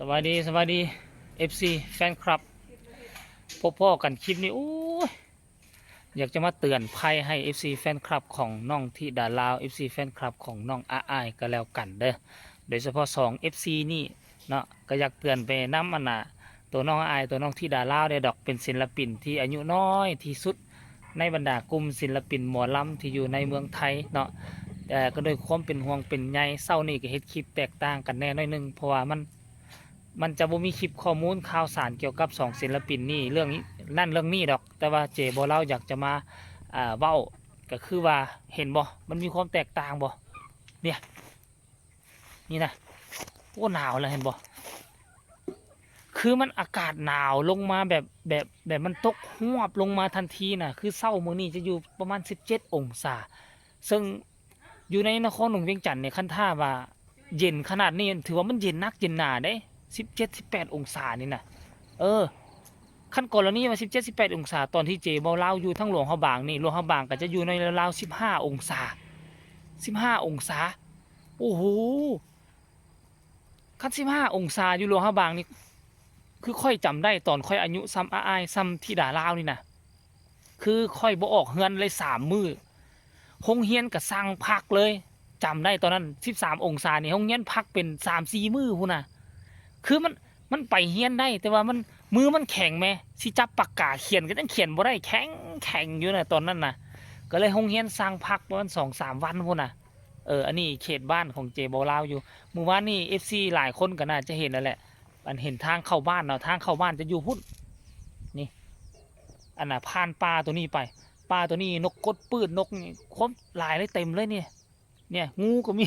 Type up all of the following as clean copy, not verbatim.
สวัสดี FC แฟนคลับพ่อกันคลิปนี้โอ้ยอยากจะมาเตือนภัยให้ FC แฟนคลับของน้องธิดาลาว FC แฟนคลับของน้องอาอายก็แล้วกันเด้อโดยเฉพาะ2 FC นี่เนาะก็อยากเตือนไปน้ำมันน่ะตัวน้องอาอายตัวน้องธิดาลาวได้ดอกเป็นศิลปินที่อายุน้อยที่สุดในบรรดากลุ่มศิลปินหมอลำที่อยู่ในเมืองไทยเนาะแต่ก็โดยความเป็นห่วงเป็นใยเศร้านี่ก็เฮ็ดคลิปแตกต่างกันแน่น้อยนึงเพราะว่ามันจะบ่มีคลิปข้อมูลข่าวสารเกี่ยวกับ2ศิลปินนี่เรื่องนี้นั่นเรื่องนี้ดอกแต่ว่าเจบ่เราอยากจะมาเว้าก็คือว่าเห็นบ่มันมีความแตกต่างบ่เนี่ยนี่นะโอ้หนาวแล้วเห็นบ่คือมันอากาศหนาวลงมาแบบมันตกหวบลงมาทันทีน่ะคือเช้ามื้อนี้จะอยู่ประมาณ17องศาซึ่งอยู่ในนครหลวงเวียงจันทน์เนี่ยคันท่าว่าเย็นขนาดนี้ถือว่ามันเย็นนักเย็นหนาเด้17-18องศานี่นะขั้นกรณีมา17-18องศาตอนที่เจเบาเล่าอยู่ทั้งหลวงพระบางนี่หลวงพระบางก็จะอยู่ในราว15องศา15องศาโอ้โหขั้น15องศาอยู่หลวงพระบางนี่คือค่อยจำได้ตอนค่อยอายุซ้ำอ้ายซ้ำที่ด่าลาวนี่นะคือค่อยบ่ออกเฮือนเลย3 มื้อโรงเรียนก็สั่งพักเลยจำได้ตอนนั้น13องศานี่โรงเรียนพักเป็น3-4 มื้อพุ่นน่ะคือมันไปเฮียนได้แต่ว่ามันมือมันแข็งแม่สิจับปากกาเขียนก็ต้องเขียนบ่ได้แข็งอยู่นะตอนนั้นนะก็เลยโรงเรียนสร้างพักประมาณ2-3 วันพุ่นน่ะอันนี้เขตบ้านของเจบอลาวอยู่เมื่อวานนี้ FC หลายคนก็น่าจะเห็นแล้วแหละอันเห็นทางเข้าบ้านเนาะทางเข้าบ้านจะอยู่พุ่นนี่อันน่ะผ่านป่าตัวนี้ไปป่าตัวนี้นกกดปืดนกนี่ครบหลายเลยเต็มเลยเนี่ยงูก็มี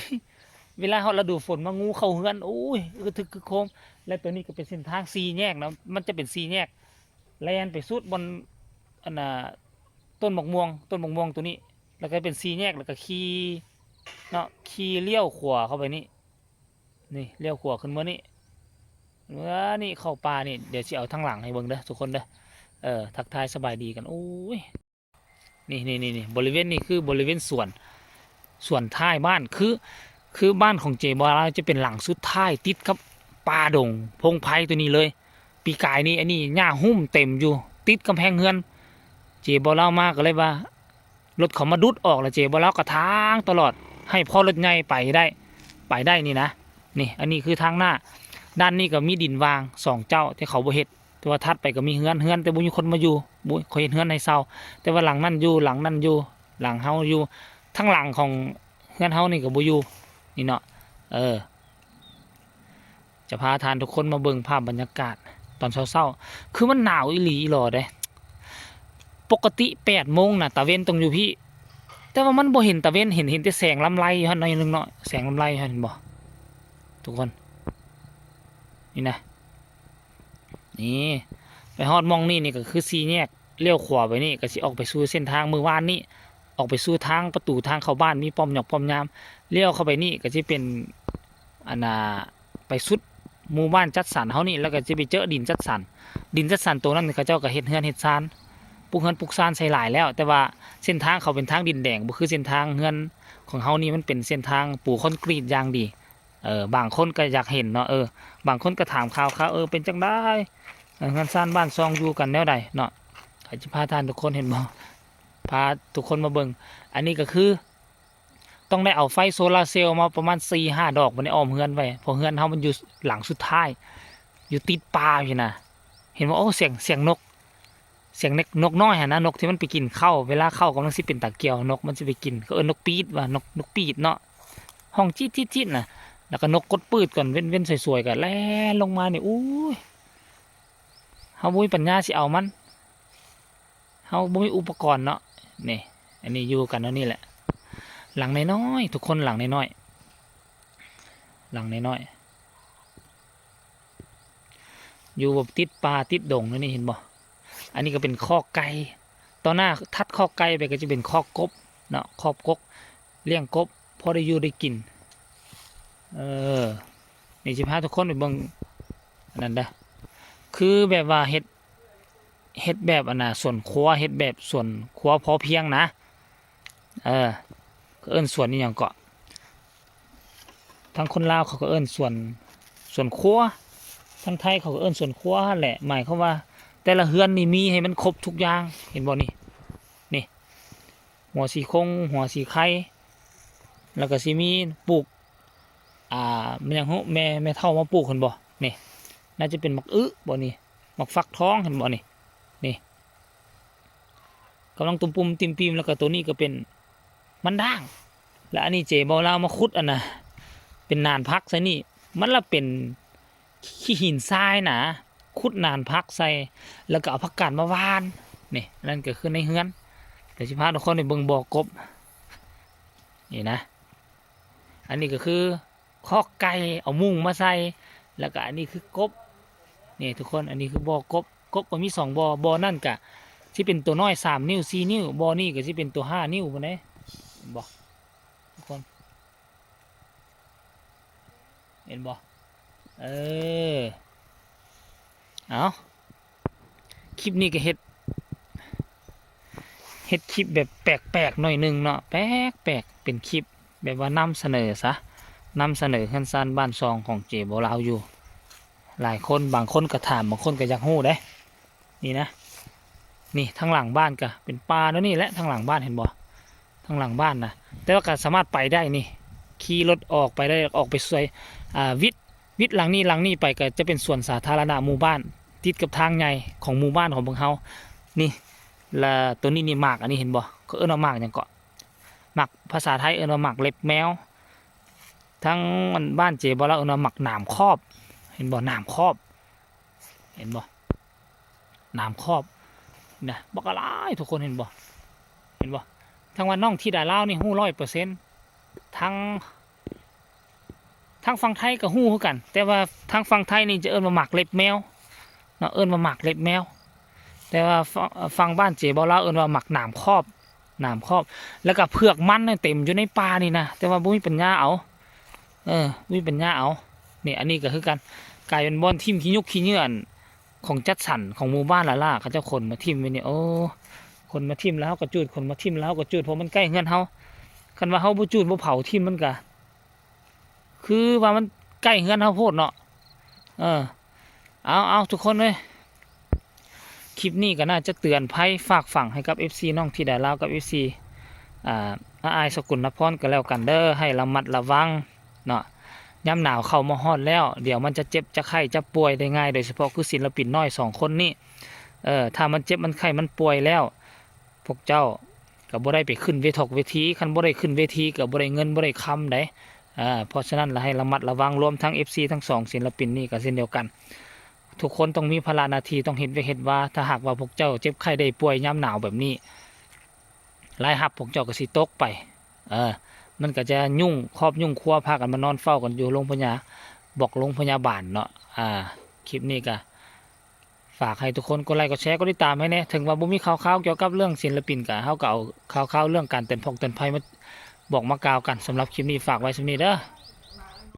เวลาเขาฤดูฝนมางูเข้าเฮือนโอ้ยคือโคมและตัวนี้ก็เป็นเส้นทาง4 แยกนะมันจะเป็น4 แยกแล่นไปสุดบนอันน่ะต้นมะม่วงตัวนี้แล้วก็เป็น4 แยกแล้วก็ขี่เนาะขี่เลี้ยวขวาเข้าไปนี่เลี้ยวขวาขึ้นมานี่เข้าป่านี่เดี๋ยวจะเอาทั้งหลังให้เบิ่งเด้อทุกคนเด้อทักทายสบายดีกันโอ้ยนี่บริเวณนี้คือบริเวณสวนท้ายบ้านคือบ้านของเจบอลจะเป็นหลังสุดท้ายติดกับป่าดงพงไพ่ตัวนี้เลยปีกายนี่อันนี้หญ้าหุ้มเต็มอยู่ติดกำแพงเฮือนเจบอลมากก็เลยว่ารถเขามาดุดออกแล้วเจบอลก็ทางตลอดให้พ่อรถใหญ่ไปได้นี่นะนี่อันนี้คือทางหน้าด้านนี้ก็มีดินวาง2 เจ้าที่เขาบ่เฮ็ดตัวทัดไปก็มีเฮือนแต่บ่มีคนมาอยู่บ่เขาเฮ็ดเฮือนให้เซาแต่ว่าหลังนั่นอยู่หลังเฮาอยู่ทั้งหลังของเฮือนเฮานี่ก็บ่อยู่นี่เนาะจะพาทานทุกคนมาเบิ่งภาพบรรยากาศตอนเช้าคือมันหนาวอีหลีหรอเด้ปกติ8 โมงน่ะตะเวนต้องอยู่พี่แต่ว่ามันบ่เห็นตะเวนเห็นแต่แสงลำไรอยู่หั่นหน่อยนึงเนาะแสงลำไรเห็นบ่ทุกคนนี่นะนี่ไปฮอดมองนี่ก็คือ4 แยกเลี้ยวขวาไปนี่ก็สิออกไปสู่เส้นทางมื้อวานนี้ออกไปสู่ทางประตูทางเข้าบ้านมีป้อมหยอกป้อมยามเลี้ยวเข้าไปนี่ก็จะเป็นอันไปสุดหมู่บ้านจัดสรรเฮานี่แล้วก็จะไปเจอดินจัดสรรตรงนั้นเขาเจ้าก็เฮ็ดเฮือนเฮ็ดซานปลูกเฮือนปลูกซานใส่หลายแล้วแต่ว่าเส้นทางเขาเป็นทางดินแดงบ่คือเส้นทางเฮือนของเฮานี่มันเป็นเส้นทางปูคอนกรีตอย่างดีบางคนก็อยากเห็นเนาะบางคนก็ถามข่าวเป็นจังได๋เฮือนซานบ้านซองอยู่กันแนวใดเนาะข้าจะพาท่านทุกคนเห็นบ่พาทุกคนมาเบิ่งอันนี้ก็คือต้องได้เอาไฟโซลาร์เซลล์มาประมาณ4-5 ดอกมันได้อ้อมเฮือนไว้เพราะเฮือนเฮามันอยู่หลังสุดท้ายอยู่ติดป่าพี่นะเห็นว่าโอ้เสียงนกน้อยนะนกที่มันไปกินข้าวเวลาข้าวกำลังสิเป็นตะเกียวนกมันสิไปกินก็นกปีดว่านกปีดเนาะห้องจี๊ดน่ะแล้วก็นกกดปืดก่อนเว้นสวยๆกันแล่ลงมานี่อู้ยเฮาบ่มีปัญญาสิเอามันเฮาบ่มีอุปกรณ์เนาะนี่อันนี้อยู่กันแล้วนี่แหละหลังน้อยทุกคนหลังน้อยอยู่แบบติดป่าติดดงนี่เห็นบ่อันนี้ก็เป็นคอกไก่ตอนหน้าทัดคอกไก่ไปก็จะเป็นคอกกบเนาะคอกกบเลี้ยงกบพอได้อยู่ได้กินนี่สิพาทุกคนไปเบิ่งนั่นเด้อคือแบบว่าเฮ็ดแบบส่วนครัวเฮ็ดแบบส่วนครัวพอเพียงนะก็เอิ้นส่วนนี้อย่างเกาะทั้งคนลาวเขาก็เอิ้นส่วนครัว ทางไทยเขาก็เอิ้นสวนครัวแหละหมายความว่า แต่ละเฮือนนี่มีให้มันครบทุกอย่างเห็นบ่นี่นี่หัวสีคงหัวสีไข่แล้วก็สิมีปลูกมันยังแม่เฒ่ามาปลูกเห็นบ่นี่น่าจะเป็นหมักบ่นี่หมักฟักทองเห็นบ่นี่นี่กำลังตุ่มปุ่มติมปิมแล้วก็ตัวนี้ก็เป็นมันด่างและอันนี้เจบ่ลาวมาขุดอันน่ะเป็นนานพักใส่นี่มันละเป็นขี้หินทรายนะขุดนานพักใส่แล้วก็เอาผักกาดมาหว่านนี่นั่นก็คือในเฮือนเดี๋ยวสิพาทุกคนไปเบิ่งบ่อกบนี่นะอันนี้ก็คือคอกไก่เอามุ้งมาใส่แล้วก็อันนี้คือกบนี่ทุกคนอันนี้คือบ่อกบก็มี2บ่อนั่นก็ที่เป็นตัวน้อย3 นิ้ว4 นิ้วบ่อนี่ก็ที่เป็นตัว5 นิ้วบ่ได้บ่ทุกคนเห็นบ่เอาคลิปนี้ก็เฮ็ดคลิปแบบแปลกๆหน่อยนึงเนาะแปลกเป็นคลิปแบบว่านำเสนอซะนำเสนอขั้นสั้นบ้านซองของเจบ่ลาวอยู่หลายคนบางคนก็ถามบางคนก็อยากฮู้เด้นี่นะนี่ทางหลังบ้านก็เป็นป่าแล้วนี่แหละทางหลังบ้านเห็นบ่ทางหลังบ้านนะแต่ว่าก็สามารถไปได้นี่ขี่รถออกไปได้ออกไปสวยวิทย์หลังนี้ไปก็จะเป็นส่วนสาธารณะหมู่บ้านติดกับทางใหญ่ของหมู่บ้านของพวกเฮานี่และตัวนี้นี่หมากอันนี้เห็นบ่ก็เอิ้นว่าหมากหยังก็หมากภาษาไทยเอิ้นว่าหมากเล็บแมวทั้งบ้านเจบ่ลาวเอิ้นว่าหมากหนามครอบเห็นบ่หนามครอบเห็นบ่หนามครอบนะบักอะไรทุกคนเห็นบ่ทั้งว่าน้องที่ดาลาวนี่ฮู้100%ทั้งฝั่งไทยก็ฮู้คือกันแต่ว่าทางฝั่งไทยนี่จะเอิ้นว่าหมากเล็บแมวเนาะเอิ้นว่าหมากเล็บแมวแต่ว่าฝั่งบ้านเจบ่ลาวเอิ้นว่าหมากหนามครอบแล้วก็เผือกมันเต็มอยู่ในป่านี่นะแต่ว่าบ่มีปัญญาเอาบ่มีปัญญาเอานี่อันนี้ก็คือกันกลายเป็นบ่อนทิ่มขี้ยุกขี้เยื่อนของจัดสรรของหมู่บ้านล่ะเขาเจ้าคนมาทิ่มไว้นี่โอ้คนมาทิ่มแล้วก็จูดคนมาทิ่มแล้วก็จูดเพราะมันใกล้เฮือนเฮาคันว่าเฮาบ่จูดบ่เผาทิ่มมันก็คือว่ามันใกล้เฮือนเฮาโพดเนาะเอาทุกคนเลยคลิปนี้ก็น่าจะเตือนภัยฝากฝังให้กับ FC น้องที่ดาลาวกับ FC อายสกุลนพรก็แล้วกันเด้อให้ระมัดระวังเนาะยามหนาวเข้ามาฮอดแล้วเดี๋ยวมันจะเจ็บจะไข้จะป่วยได้ง่ายโดยเฉพาะคือศิลปินน้อย2 คนนี้ถ้ามันเจ็บมันไข้มันป่วยแล้วพวกเจ้าก็บ่ได้ไปขึ้นเวทีคันบ่ได้ขึ้นเวทีก็บ่ได้เงินบ่ได้คำได้เพราะฉะนั้นเราให้ระมัดระวังรวมทั้ง FC ทั้ง2ศิลปินนี้ก็เช่นเดียวกันทุกคนต้องมีภาระหน้าที่ต้องเฮ็ดว่าถ้าหากว่าพวกเจ้าเจ็บไข้ได้ป่วยยามหนาวแบบนี้รายรับพวกเจ้าก็สิตกไปมันก็จะยุ่งครอบยุ่งครัวพากันมานอนเฝ้ากันอยู่โรงพยาบาลเนาะคลิปนี้ก็ฝากให้ทุกคนกดไลค์กดแชร์กดติดตามให้แน่ถึงว่าบ่มีข่าวๆเกี่ยวกับเรื่องศิลปินก็เฮาก็เอาข่าวๆเรื่องการเตือนภัยมาบอกมากล่าวกันสำหรับคลิปนี้ฝากไว้สำนี้เด้อ